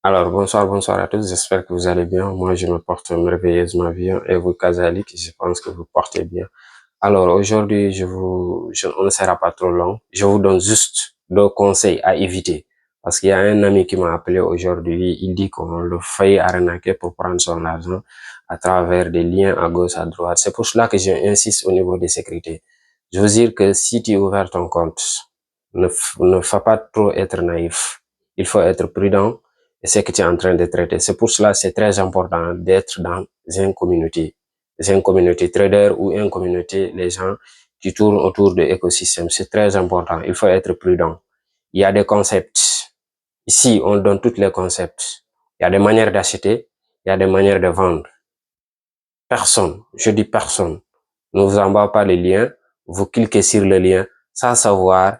Alors, bonsoir à tous. J'espère que vous allez bien. Moi, je me porte merveilleusement bien. Et vous, Kazalik, je pense que vous portez bien. Alors, aujourd'hui, on ne sera pas trop long. Je vous donne juste deux conseils à éviter. Parce qu'il y a un ami qui m'a appelé aujourd'hui. Il dit qu'on le fait arnaquer pour prendre son argent à travers des liens à gauche, à droite. C'est pour cela que j'insiste au niveau des sécurités. Je veux dire que si tu ouvres ton compte, ne faut pas trop être naïf. Il faut être prudent et ce que tu es en train de traiter. C'est pour cela que c'est très important d'être dans une communauté trader ou une communauté, les gens qui tournent autour de l'écosystème. C'est très important. Il faut être prudent. Il y a des concepts. Ici, on donne tous les concepts. Il y a des manières d'acheter, il y a des manières de vendre. Personne, je dis personne, ne vous envoie pas le lien. Vous cliquez sur le lien sans savoir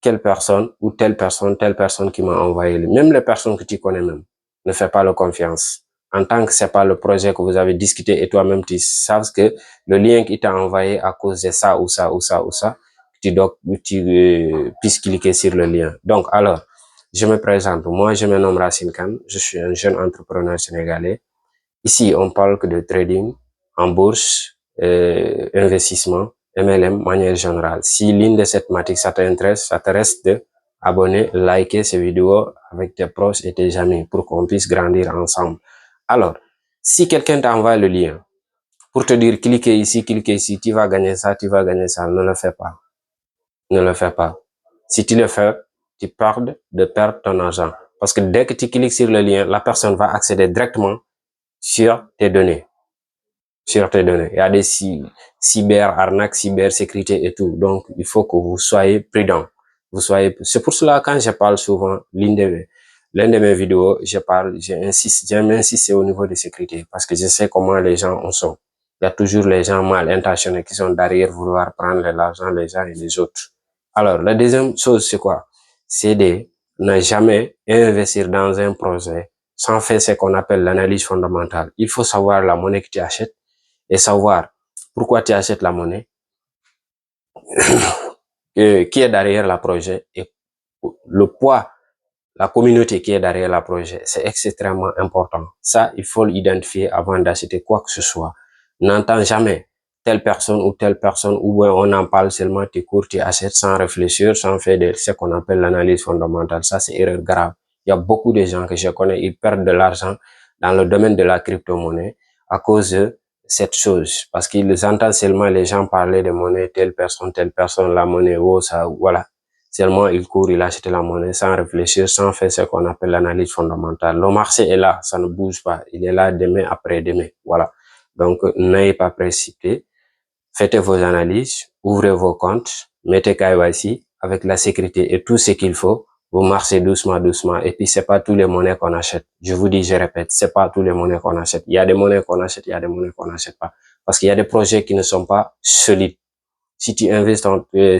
quelle personne ou telle personne qui m'a envoyé. Même les personnes que tu connais même, ne fais pas le confiance. En tant que c'est pas le projet que vous avez discuté et toi-même tu sais que le lien qui t'a envoyé à cause de ça ou ça ou ça ou ça, tu puisses cliquer sur le lien. Donc alors, je me présente. Moi, je me nomme Racine Khan. Je suis un jeune entrepreneur sénégalais. Ici, on parle que de trading en bourse, investissement, MLM, manière générale. Si l'une de ces thématiques, ça t'intéresse, ça te reste de abonner, liker ces vidéos avec tes proches et tes amis pour qu'on puisse grandir ensemble. Alors, si quelqu'un t'envoie le lien pour te dire cliquez ici, tu vas gagner ça, ne le fais pas. Ne le fais pas. Si tu le fais, tu perds de perdre ton argent. Parce que dès que tu cliques sur le lien, la personne va accéder directement sur tes données. Il y a des cyber-arnaques, cyber-sécurité et tout. Donc, il faut que vous soyez prudent. C'est pour cela, quand je parle souvent, l'une de mes vidéos, j'aime insister au niveau de sécurité parce que je sais comment les gens en sont. Il y a toujours les gens mal intentionnés qui sont derrière vouloir prendre l'argent les uns et les autres. Alors, la deuxième chose, c'est quoi? C'est de ne jamais investir dans un projet sans faire ce qu'on appelle l'analyse fondamentale. Il faut savoir la monnaie que tu achètes et savoir pourquoi tu achètes la monnaie, qui est derrière le projet et le poids, la communauté qui est derrière le projet. C'est extrêmement important. Ça, il faut l'identifier avant d'acheter quoi que ce soit. N'entends jamais telle personne ou on en parle seulement, tu cours, tu achètes sans réfléchir, sans faire de ce qu'on appelle l'analyse fondamentale. Ça, c'est erreur grave. Il y a beaucoup de gens que je connais, ils perdent de l'argent dans le domaine de la crypto-monnaie à cause de cette chose. Parce qu'ils entendent seulement les gens parler de monnaie, telle personne, la monnaie, oh, ça, voilà. Seulement, il court, il achète la monnaie sans réfléchir, sans faire ce qu'on appelle l'analyse fondamentale. Le marché est là, ça ne bouge pas. Il est là demain après-demain. Voilà. Donc, n'ayez pas précipité. Faites vos analyses, ouvrez vos comptes, mettez KYC avec la sécurité et tout ce qu'il faut. Vous marchez doucement. Et puis, c'est pas tous les monnaies qu'on achète. Je vous dis, je répète, c'est pas tous les monnaies qu'on achète. Il y a des monnaies qu'on achète, il y a des monnaies qu'on n'achète pas. Parce qu'il y a des projets qui ne sont pas solides. Si tu investis,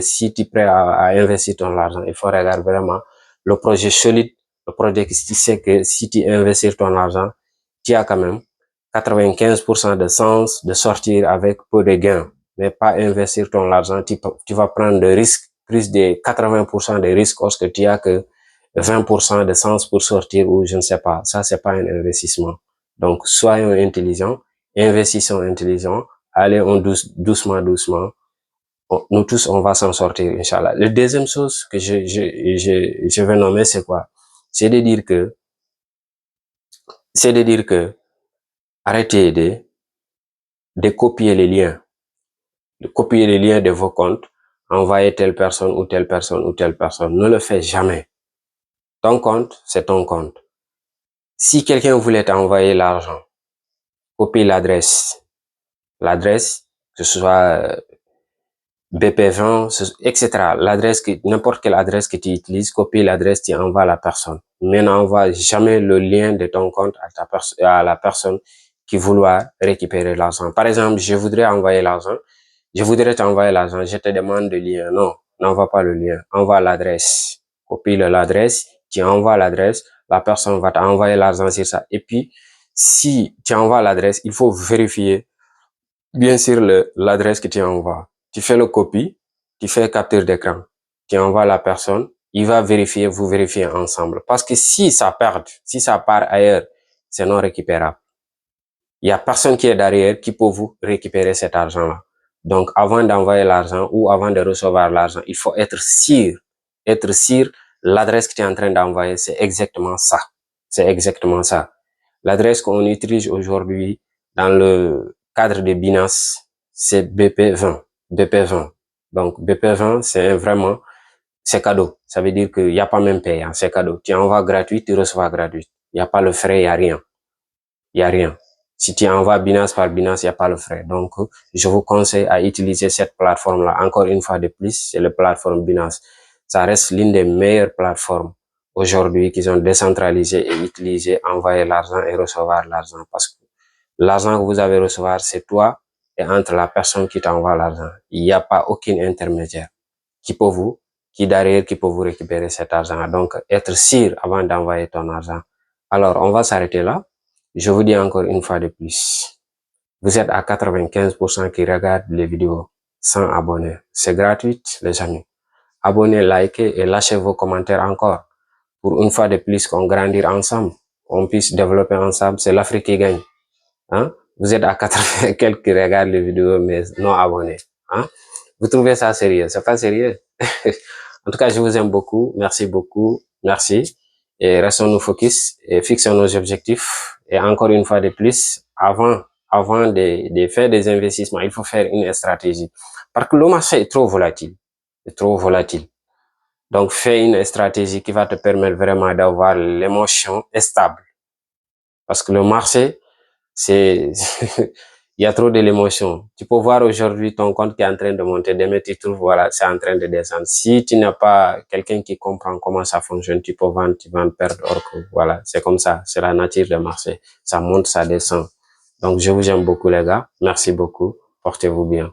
si tu es prêt à investir ton argent, il faut regarder vraiment le projet solide, le projet que tu sais que si tu investis ton argent, tu as quand même 95% de chances de sortir avec peu de gains. Mais pas investir ton argent, tu vas prendre des risques, plus de 80% de risques parce que tu as que 20% de chances pour sortir ou je ne sais pas. Ça, c'est pas un investissement. Donc, soyons intelligents, investissons intelligents, allez doucement. Nous tous, on va s'en sortir, Inch'Allah. La deuxième chose que je vais nommer, c'est quoi? C'est de dire que, c'est de dire que, arrêtez de copier les liens, de copier les liens de vos comptes, envoyer telle personne ou telle personne ou telle personne. Ne le fais jamais. Ton compte, c'est ton compte. Si quelqu'un voulait t'envoyer l'argent, copie l'adresse, que ce soit BP20, etc. L'adresse n'importe quelle adresse que tu utilises, copie l'adresse, tu envoies à la personne. Mais n'envoie jamais le lien de ton compte à la personne qui vouloir récupérer l'argent. Par exemple, je voudrais t'envoyer l'argent, je te demande le lien. Non, n'envoie pas le lien, envoie l'adresse. Copie l'adresse, tu envoies l'adresse, la personne va t'envoyer l'argent sur ça. Et puis, si tu envoies l'adresse, il faut vérifier bien sûr l'adresse que tu envoies. Tu fais le copie, tu fais capture d'écran, tu envoies à la personne, il va vérifier, vous vérifiez ensemble. Parce que si ça part ailleurs, c'est non récupérable. Il y a personne qui est derrière qui peut vous récupérer cet argent-là. Donc, avant d'envoyer l'argent ou avant de recevoir l'argent, il faut être sûr, l'adresse que tu es en train d'envoyer, c'est exactement ça. C'est exactement ça. L'adresse qu'on utilise aujourd'hui dans le cadre de Binance, c'est BP20. BP20. Donc, BP20, c'est vraiment, c'est cadeau. Ça veut dire qu'il n'y a pas même payant, c'est cadeau. Tu envoies gratuit, tu reçois gratuit. Il n'y a pas le frais, il n'y a rien. Il n'y a rien. Si tu envoies Binance par Binance, il n'y a pas le frais. Donc, je vous conseille à utiliser cette plateforme-là. Encore une fois de plus, c'est la plateforme Binance. Ça reste l'une des meilleures plateformes aujourd'hui qu'ils ont décentralisé et utilisé, envoyer l'argent et recevoir l'argent. Parce que l'argent que vous avez recevoir, c'est toi et entre la personne qui t'envoie l'argent. Il n'y a pas aucun intermédiaire qui peut vous récupérer cet argent. Donc, être sûr avant d'envoyer ton argent. Alors, on va s'arrêter là. Je vous dis encore une fois de plus, vous êtes à 95% qui regardent les vidéos sans abonner. C'est gratuit, les amis. Abonnez, likez et lâchez vos commentaires encore. Pour une fois de plus qu'on grandisse ensemble, on puisse développer ensemble. C'est l'Afrique qui gagne. Hein? Vous êtes à 80 quelques qui regardent les vidéos mais non abonnés. Hein? Vous trouvez ça sérieux? C'est pas sérieux. En tout cas, je vous aime beaucoup. Merci beaucoup. Merci. Et restons nous focus et fixons nos objectifs. Et encore une fois de plus, avant de faire des investissements, il faut faire une stratégie. Parce que le marché est trop volatile. C'est trop volatile. Donc, fais une stratégie qui va te permettre vraiment d'avoir l'émotion stable. Parce que le marché, c'est, il y a trop de l'émotion. Tu peux voir aujourd'hui ton compte qui est en train de monter, demain tu trouves, voilà, c'est en train de descendre. Si tu n'as pas quelqu'un qui comprend comment ça fonctionne, tu peux vendre, tu vas perdre, or que, voilà, c'est comme ça, c'est la nature du marché. Ça monte, ça descend. Donc, je vous aime beaucoup, les gars. Merci beaucoup. Portez-vous bien.